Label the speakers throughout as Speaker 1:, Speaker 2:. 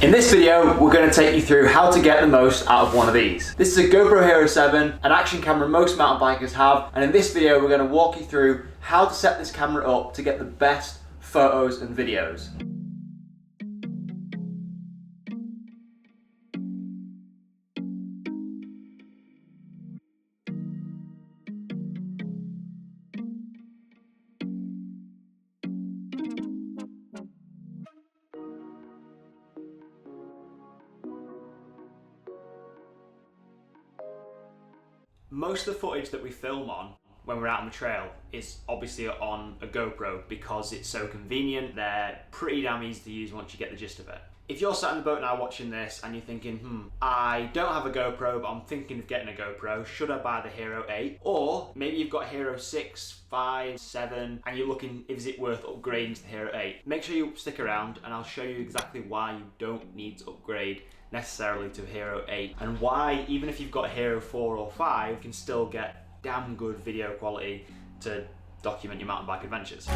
Speaker 1: In this video, we're going to take you through how to get the most out of one of these. This is a GoPro Hero 7, an action camera most mountain bikers have, and in this video we're going to walk you through how to set this camera up to get the best photos and videos. Most of the footage that we film on when we're out on the trail is obviously on a GoPro because it's so convenient. They're pretty damn easy to use once you get the gist of it. If you're sat in the boat now watching this and you're thinking, I don't have a GoPro, but I'm thinking of getting a GoPro, should I buy the Hero 8? Or maybe you've got Hero 6, 5, 7, and you're looking, is it worth upgrading to the Hero 8? Make sure you stick around and I'll show you exactly why you don't need to upgrade necessarily to Hero 8 and why, even if you've got a Hero 4 or 5, you can still get damn good video quality to document your mountain bike adventures.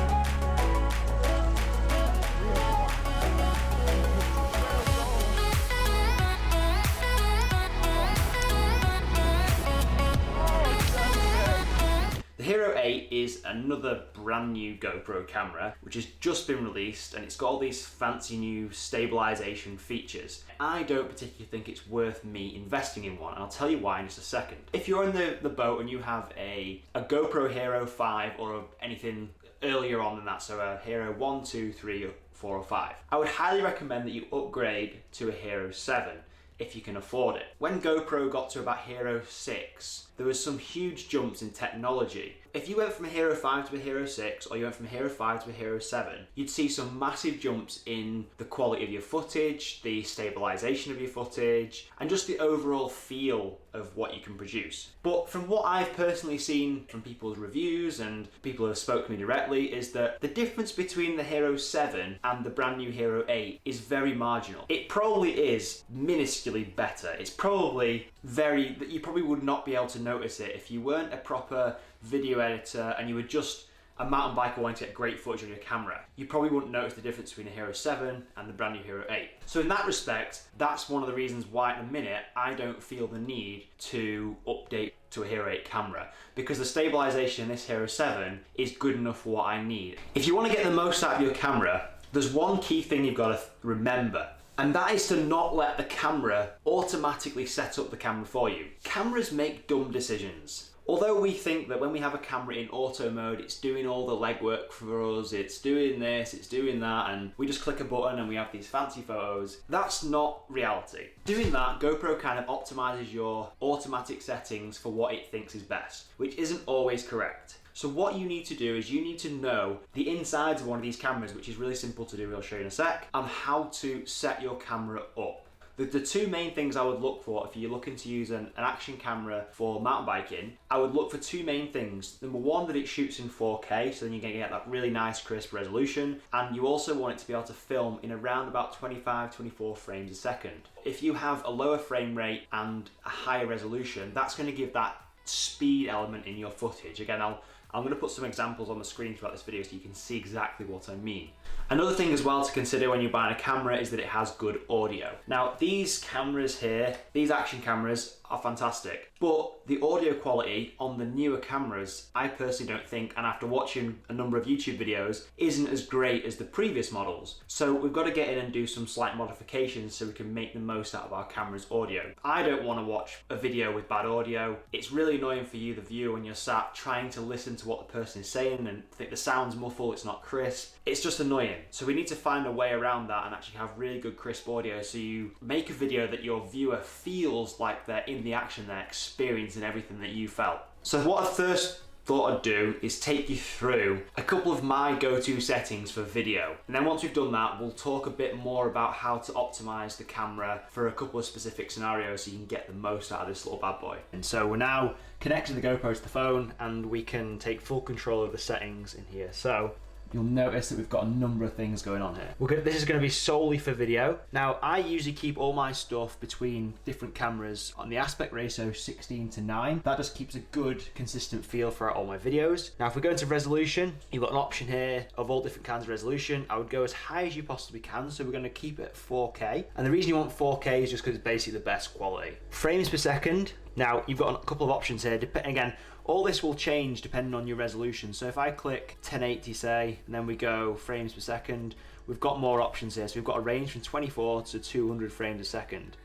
Speaker 1: The Hero 8 is another brand new GoPro camera which has just been released, and it's got all these fancy new stabilization features. I don't particularly think it's worth me investing in one, and I'll tell you why in just a second. If you're in the boat and you have a GoPro Hero 5 or anything earlier on than that, so a Hero 1, 2, 3, 4 or 5, I would highly recommend that you upgrade to a Hero 7 if you can afford it. When GoPro got to about Hero 6, there was some huge jumps in technology. If you went from a Hero 5 to a Hero 6, or you went from a Hero 5 to a Hero 7, you'd see some massive jumps in the quality of your footage, the stabilization of your footage, and just the overall feel of what you can produce. But from what I've personally seen from people's reviews and people who have spoken to me directly, is that the difference between the Hero 7 and the brand new Hero 8 is very marginal. It probably is minusculely better. It's probably you probably would not be able to notice it if you weren't a proper video editor and you were just a mountain biker wanting to get great footage on your camera. You probably wouldn't notice the difference between a Hero 7 and the brand new Hero 8. So in that respect, that's one of the reasons why at the minute I don't feel the need to update to a Hero 8 camera, because the stabilization in this Hero 7 is good enough for what I need. If you want to get the most out of your camera, there's one key thing you've got to remember, and that is to not let the camera automatically set up the camera for you. Cameras make dumb decisions. Although we think that when we have a camera in auto mode, it's doing all the legwork for us, it's doing this, it's doing that, and we just click a button and we have these fancy photos, that's not reality. Doing that, GoPro kind of optimizes your automatic settings for what it thinks is best, which isn't always correct. So what you need to do is you need to know the insides of one of these cameras, which is really simple to do, I'll show you in a sec, and how to set your camera up. The two main things I would look for if you're looking to use an action camera for mountain biking, I would look for two main things. Number one, that it shoots in 4K, so then you're going to get that really nice crisp resolution, and you also want it to be able to film in around about 25-24 frames a second. If you have a lower frame rate and a higher resolution, that's going to give that speed element in your footage. Again, I'm going to put some examples on the screen throughout this video so you can see exactly what I mean. Another thing as well to consider when you're buying a camera is that it has good audio. Now these cameras here, these action cameras are fantastic, but the audio quality on the newer cameras, I personally don't think, and after watching a number of YouTube videos, isn't as great as the previous models. So we've got to get in and do some slight modifications so we can make the most out of our camera's audio. I don't want to watch a video with bad audio. It's really annoying for you, the viewer, when you're sat trying to listen to what the person is saying and think the sound's muffled, it's not crisp. It's just annoying. So we need to find a way around that and actually have really good crisp audio so you make a video that your viewer feels like they're in the action, they're experiencing everything that you felt. So what I first thought I'd do is take you through a couple of my go-to settings for video. And then once we've done that, we'll talk a bit more about how to optimize the camera for a couple of specific scenarios so you can get the most out of this little bad boy. And so we're now connecting the GoPro to the phone and we can take full control of the settings in here. So you'll notice that we've got a number of things going on here. This is going to be solely for video. Now, I usually keep all my stuff between different cameras on the aspect ratio 16:9. That just keeps a good, consistent feel for all my videos. Now, if we go into resolution, you've got an option here of all different kinds of resolution. I would go as high as you possibly can, so we're going to keep it at 4K. And the reason you want 4K is just because it's basically the best quality. Frames per second. Now, you've got a couple of options here. Again, all this will change depending on your resolution. So if I click 1080, say, and then we go frames per second, we've got more options here. So we've got a range from 24 to 200 frames a second.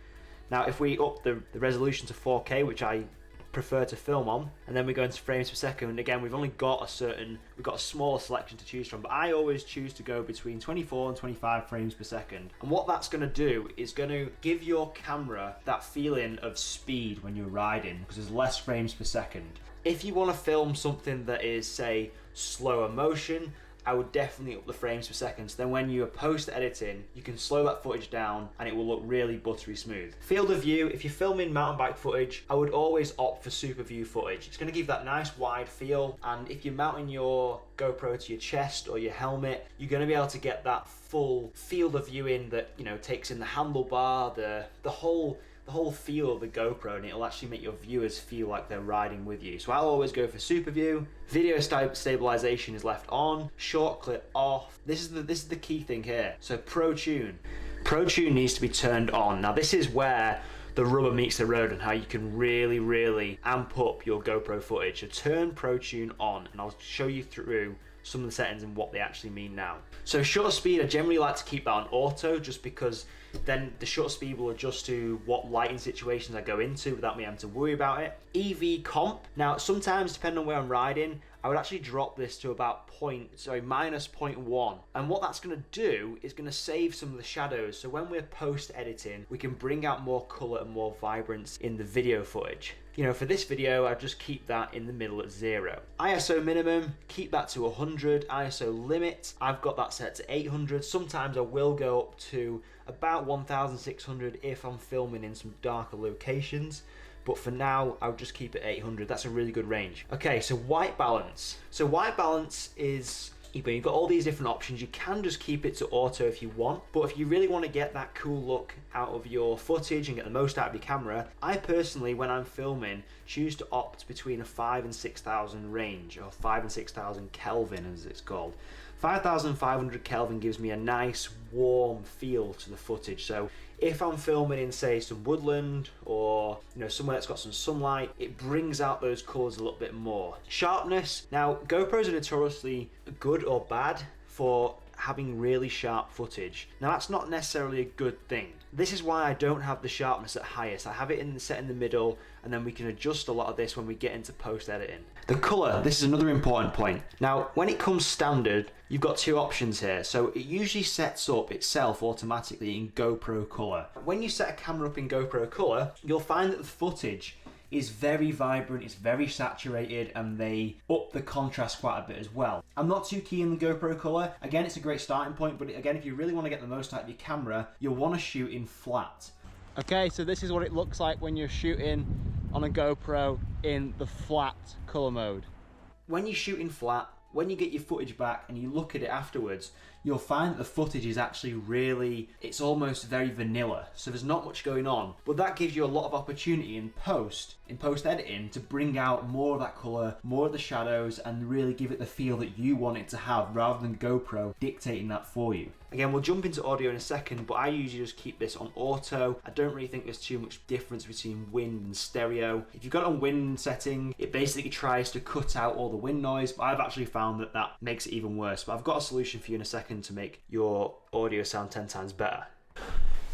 Speaker 1: Now, if we up the resolution to 4K, which I prefer to film on, and then we go into frames per second, and again, we've got a smaller selection to choose from, but I always choose to go between 24 and 25 frames per second. And what that's going to do is going to give your camera that feeling of speed when you're riding, because there's less frames per second. If you want to film something that is, say, slower motion, I would definitely up the frames per second, so then when you are post editing, you can slow that footage down and it will look really buttery smooth. Field of view, if you're filming mountain bike footage, I would always opt for super view footage. It's going to give that nice wide feel, and if you're mounting your GoPro to your chest or your helmet, you're going to be able to get that full field of view in that, you know, takes in the handlebar, the whole feel of the GoPro, and it'll actually make your viewers feel like they're riding with you. So I'll always go for super view. Video stabilization is left on, short clip off. This is the key thing here. So Pro Tune needs to be turned on. Now this is where the rubber meets the road and how you can really, really amp up your GoPro footage. So turn Pro Tune on, and I'll show you through some of the settings and what they actually mean now. So shutter speed, I generally like to keep that on auto, just because then the shutter speed will adjust to what lighting situations I go into without me having to worry about it. EV comp, now sometimes depending on where I'm riding, I would actually drop this to about minus 0.1. And what that's gonna do is gonna save some of the shadows. So when we're post editing, we can bring out more color and more vibrance in the video footage. You know, for this video, I just keep that in the middle at 0. ISO minimum, keep that to 100. ISO limit, I've got that set to 800. Sometimes I will go up to about 1600 if I'm filming in some darker locations. But for now, I'll just keep it 800. That's a really good range. Okay, so white balance. So white balance is, you've got all these different options. You can just keep it to auto if you want, but if you really want to get that cool look out of your footage and get the most out of your camera, I personally, when I'm filming, choose to opt between a 5,000 and 6,000 range, or 5,000 and 6,000 Kelvin as it's called. 5,500 Kelvin gives me a nice warm feel to the footage. So if I'm filming in, say, some woodland or, you know, somewhere that's got some sunlight, it brings out those colors a little bit more. Sharpness, now GoPros are notoriously good or bad for having really sharp footage. Now that's not necessarily a good thing. This is why I don't have the sharpness at highest. I have it set in the middle, and then we can adjust a lot of this when we get into post editing. The color, this is another important point. Now, when it comes standard, you've got two options here. So it usually sets up itself automatically in GoPro color. When you set a camera up in GoPro color, you'll find that the footage is very vibrant, it's very saturated, and they up the contrast quite a bit as well. I'm not too keen on the GoPro color. Again, it's a great starting point, but again, if you really want to get the most out of your camera, you'll want to shoot in flat. Okay, so this is what it looks like when you're shooting on a GoPro in the flat color mode. When you shoot in flat, when you get your footage back and you look at it afterwards, you'll find that the footage is actually really, it's almost very vanilla. So there's not much going on, but that gives you a lot of opportunity in post editing to bring out more of that color, more of the shadows, and really give it the feel that you want it to have, rather than GoPro dictating that for you. Again, we'll jump into audio in a second, but I usually just keep this on auto. I don't really think there's too much difference between wind and stereo. If you've got it on wind setting, it basically tries to cut out all the wind noise, but I've actually found that that makes it even worse. But I've got a solution for you in a second to make your audio sound 10 times better.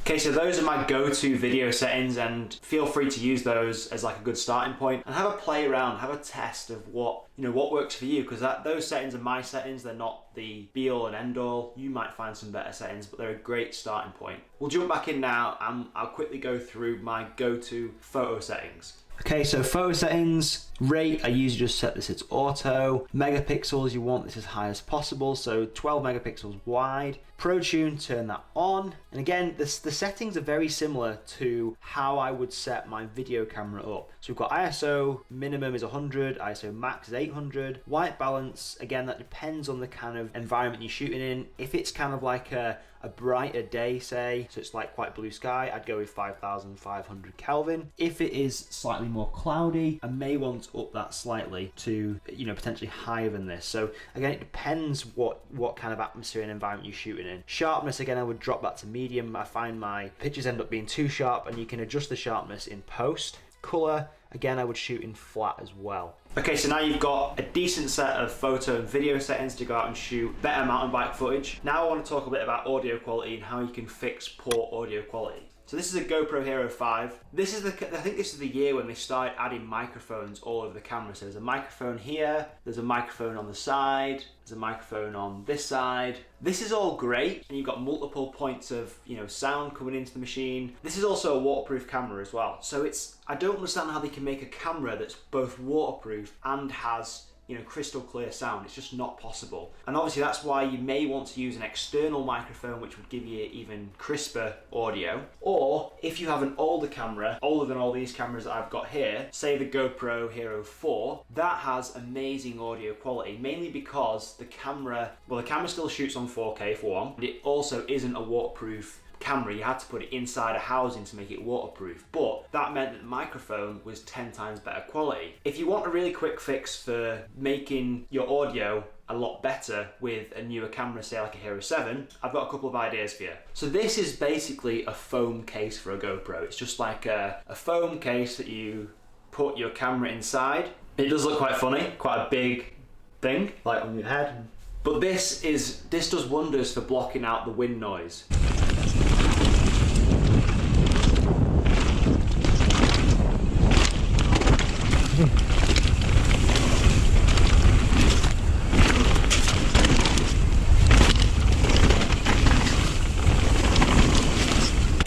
Speaker 1: Okay, so those are my go-to video settings, and feel free to use those as like a good starting point and have a play around, have a test of what works for you, because those settings are my settings. They're not the be-all and end-all. You might find some better settings, but they're a great starting point. We'll jump back in now and I'll quickly go through my go-to photo settings. Okay, so photo settings, rate, I usually just set this as auto. Megapixels, you want this as high as possible, so 12 megapixels wide. ProTune, turn that on. And again, the settings are very similar to how I would set my video camera up. So we've got ISO minimum is 100, ISO max is 800. White balance, again, that depends on the kind of environment you're shooting in. If it's kind of like a brighter day, say, so it's like quite blue sky, I'd go with 5500 Kelvin. If it is slightly more cloudy, I may want to up that slightly to, you know, potentially higher than this. So again, it depends what kind of atmosphere and environment you're shooting in. Sharpness, again, I would drop that to medium. I find my pictures end up being too sharp, and you can adjust the sharpness in post. Color, again, I would shoot in flat as well. Okay, so now you've got a decent set of photo and video settings to go out and shoot better mountain bike footage. Now I want to talk a bit about audio quality and how you can fix poor audio quality. So this is a GoPro Hero 5. I think this is the year when they started adding microphones all over the camera. So there's a microphone here, there's a microphone on the side, there's a microphone on this side. This is all great, and you've got multiple points of, you know, sound coming into the machine. This is also a waterproof camera as well. So I don't understand how they can make a camera that's both waterproof and has, you know, crystal clear sound. It's just not possible. And obviously that's why you may want to use an external microphone, which would give you even crisper audio. Or if you have an older camera, older than all these cameras that I've got here, say the GoPro Hero 4, that has amazing audio quality, mainly because the camera still shoots on 4K for one, but it also isn't a waterproof camera. You had to put it inside a housing to make it waterproof, but that meant that the microphone was 10 times better quality. If you want a really quick fix for making your audio a lot better with a newer camera, say like a Hero 7, I've got a couple of ideas for you. So this is basically a foam case for a GoPro. It's just like a foam case that you put your camera inside. It does look quite funny, quite a big thing, like on your head. But this does wonders for blocking out the wind noise.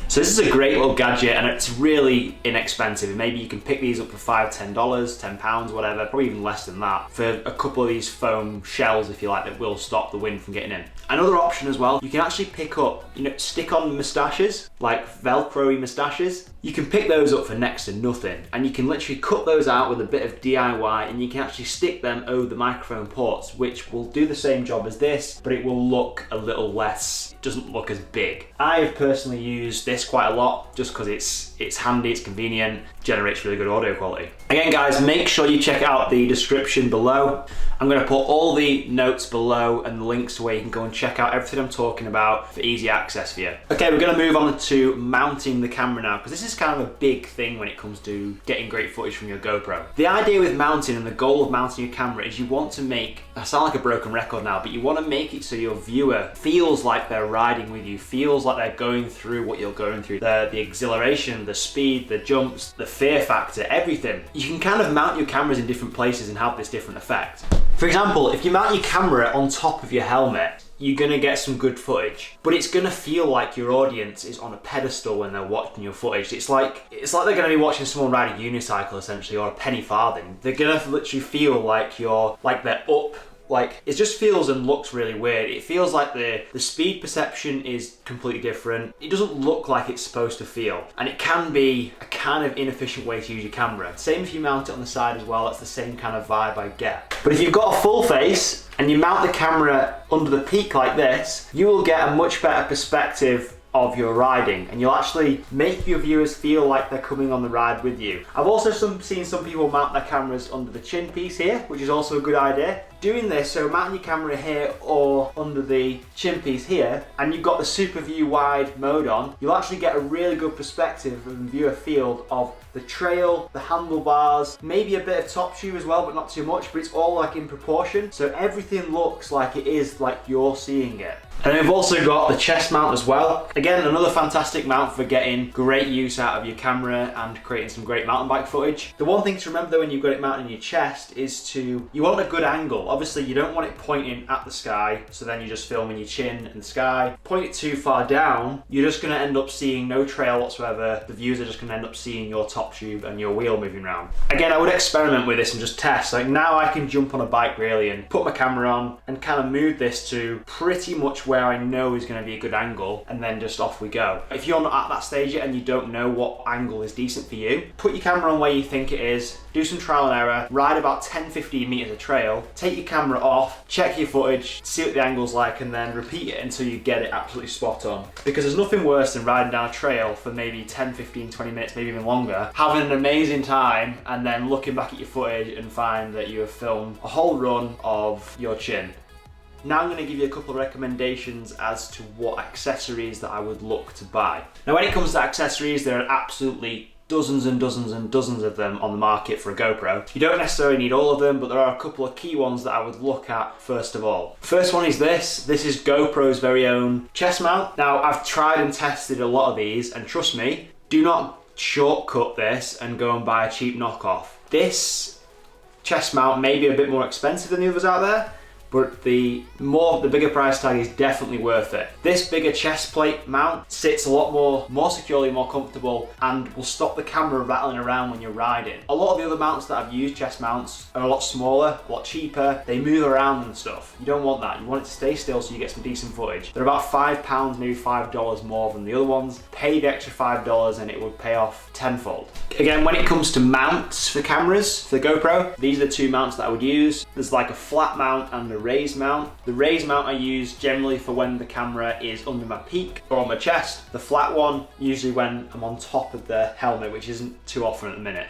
Speaker 1: So this is a great little gadget, and it's really inexpensive. Maybe you can pick these up for $5, $10, £10, whatever, probably even less than that, for a couple of these foam shells, if you like, that will stop the wind from getting in. Another option as well, you can actually pick up, you know, stick-on moustaches, like Velcro-y moustaches. You can pick those up for next to nothing, and you can literally cut those out with a bit of DIY, and you can actually stick them over the microphone ports, which will do the same job as this, but it will look a little less, it doesn't look as big. I've personally used this quite a lot, just because it's handy, it's convenient, generates really good audio quality. Again guys, make sure you check out the description below. I'm going to put all the notes below and the links to where you can go and check out everything I'm talking about for easy access for you. Okay, we're going to move on to mounting the camera now, because this is kind of a big thing when it comes to getting great footage from your GoPro. The idea with mounting and the goal of mounting your camera is you want to make, I sound like a broken record now, but you want to make it so your viewer feels like they're riding with you, feels like they're going through what you're going through. The exhilaration, the speed, the jumps, the fear factor, everything. You can kind of mount your cameras in different places and have this different effect. For example, if you mount your camera on top of your helmet, you're gonna get some good footage, but it's gonna feel like your audience is on a pedestal when they're watching your footage. It's like they're gonna be watching someone ride a unicycle essentially, or a penny farthing. They're gonna literally feel like they're up. Like, it just feels and looks really weird. It feels like the speed perception is completely different. It doesn't look like it's supposed to feel. And it can be a kind of inefficient way to use your camera. Same if you mount it on the side as well, that's the same kind of vibe I get. But if you've got a full face and you mount the camera under the peak like this, you will get a much better perspective of your riding, and you'll actually make your viewers feel like they're coming on the ride with you. I've also seen some people mount their cameras under the chin piece here, which is also a good idea. Doing this, so mounting your camera here or under the chin piece here, and you've got the super view wide mode on, you'll actually get a really good perspective and viewer field of the trail, the handlebars, maybe a bit of top shoe as well, but not too much, but it's all like in proportion, so everything looks like it is like you're seeing it. And then we've also got the chest mount as well. Again, another fantastic mount for getting great use out of your camera and creating some great mountain bike footage. The one thing to remember though when you've got it mounted in your chest is you want a good angle. angle. Obviously you don't want it pointing at the sky, so then you're just filming your chin in the sky. Point it too far down, you're just gonna end up seeing no trail whatsoever. The viewers are just gonna end up seeing your top tube and your wheel moving around. Again, I would experiment with this and just test. Like now I can jump on a bike really and put my camera on and kind of move this to pretty much where I know is gonna be a good angle, and then just off we go. If you're not at that stage yet and you don't know what angle is decent for you, put your camera on where you think it is, do some trial and error, ride about 10-15 meters of trail, take your camera off, check your footage, see what the angle's like, and then repeat it until you get it absolutely spot on. Because there's nothing worse than riding down a trail for maybe 10, 15, 20 minutes, maybe even longer, having an amazing time, and then looking back at your footage and find that you have filmed a whole run of your chin. Now I'm going to give you a couple of recommendations as to what accessories that I would look to buy. Now when it comes to accessories, there are absolutely dozens and dozens and dozens of them on the market for a GoPro. You don't necessarily need all of them, but there are a couple of key ones that I would look at first of all. First one is this. This is GoPro's very own chest mount. Now I've tried and tested a lot of these, and trust me, do not shortcut this and go and buy a cheap knockoff. This chest mount may be a bit more expensive than the others out there, but the bigger price tag is definitely worth it. This bigger chest plate mount sits a lot more securely, more comfortable, and will stop the camera rattling around when you're riding. A lot of the other mounts that I've used, chest mounts, are a lot smaller, a lot cheaper. They move around and stuff. You don't want that. You want it to stay still so you get some decent footage. They're about £5, maybe $5 more than the other ones. Pay the extra $5 and it would pay off tenfold. Again, when it comes to mounts for cameras, for the GoPro, these are the two mounts that I would use. There's like a flat mount and a raised mount. The raised mount I use generally for when the camera is under my peak or on my chest. The flat one usually when I'm on top of the helmet, which isn't too often at the minute.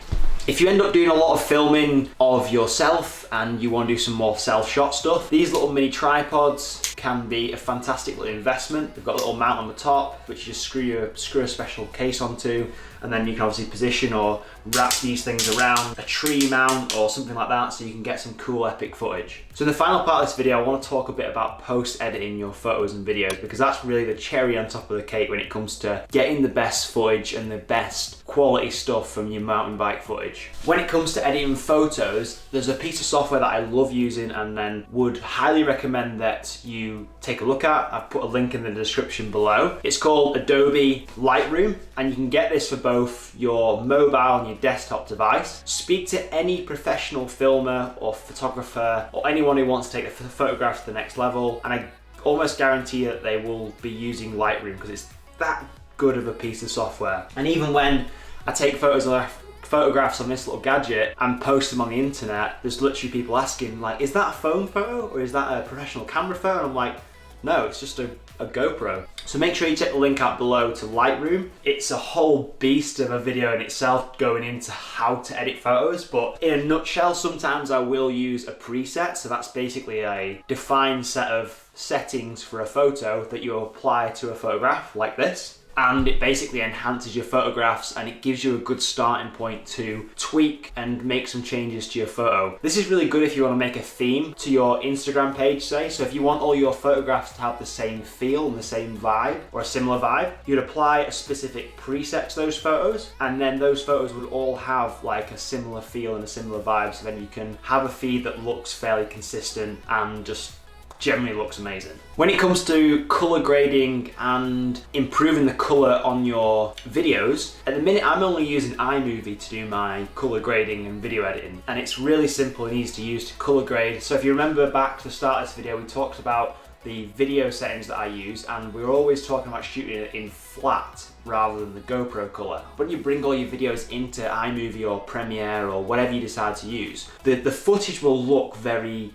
Speaker 1: If you end up doing a lot of filming of yourself and you want to do some more self-shot stuff, these little mini tripods can be a fantastic little investment. They've got a little mount on the top, which you just screw a special case onto, and then you can obviously position or wrap these things around a tree mount or something like that so you can get some cool epic footage. So in the final part of this video, I want to talk a bit about post-editing your photos and videos, because that's really the cherry on top of the cake when it comes to getting the best footage and the best quality stuff from your mountain bike footage. When it comes to editing photos, there's a piece of software that I love using and then would highly recommend that you take a look at. I've put a link in the description below. It's called Adobe Lightroom, and you can get this for both your mobile and your desktop device. Speak to any professional filmer or photographer or anyone who wants to take the photographs to the next level, and I almost guarantee that they will be using Lightroom because it's that good of a piece of software. And even when I take photographs on this little gadget and post them on the internet, there's literally people asking like, is that a phone photo or is that a professional camera photo? And I'm like, no, it's just a GoPro. So make sure you check the link out below to Lightroom. It's a whole beast of a video in itself going into how to edit photos, but in a nutshell, sometimes I will use a preset. So that's basically a defined set of settings for a photo that you apply to a photograph like this. And it basically enhances your photographs and it gives you a good starting point to tweak and make some changes to your photo. This is really good if you want to make a theme to your Instagram page, say. So if you want all your photographs to have the same feel and the same vibe or a similar vibe, you'd apply a specific preset to those photos, and then those photos would all have like a similar feel and a similar vibe, so then you can have a feed that looks fairly consistent and just generally looks amazing. When it comes to color grading and improving the color on your videos, at the minute I'm only using iMovie to do my color grading and video editing, and it's really simple and easy to use to color grade. So if you remember back to the start of this video, we talked about the video settings that I use, and we were always talking about shooting it in flat rather than the GoPro color. When you bring all your videos into iMovie or Premiere or whatever you decide to use, the footage will look very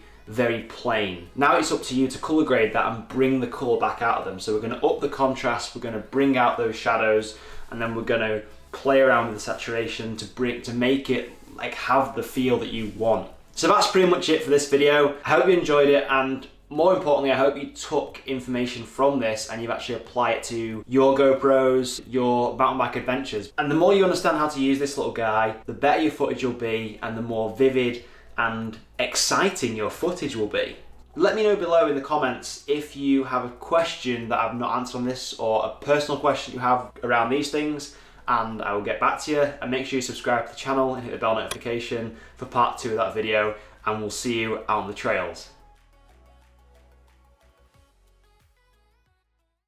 Speaker 1: plain. Now it's up to you to color grade that and bring the color back out of them. So we're going to up the contrast, we're going to bring out those shadows, and then we're going to play around with the saturation to make it like have the feel that you want. So that's pretty much it for this video. I hope you enjoyed it, and more importantly, I hope you took information from this and you've actually applied it to your GoPros, your mountain bike adventures. And the more you understand how to use this little guy, the better your footage will be and the more vivid and exciting your footage will be. Let me know below in the comments if you have a question that I've not answered on this, or a personal question you have around these things, and I will get back to you. And make sure you subscribe to the channel and hit the bell notification for part 2 of that video. and we'll see you on the trails.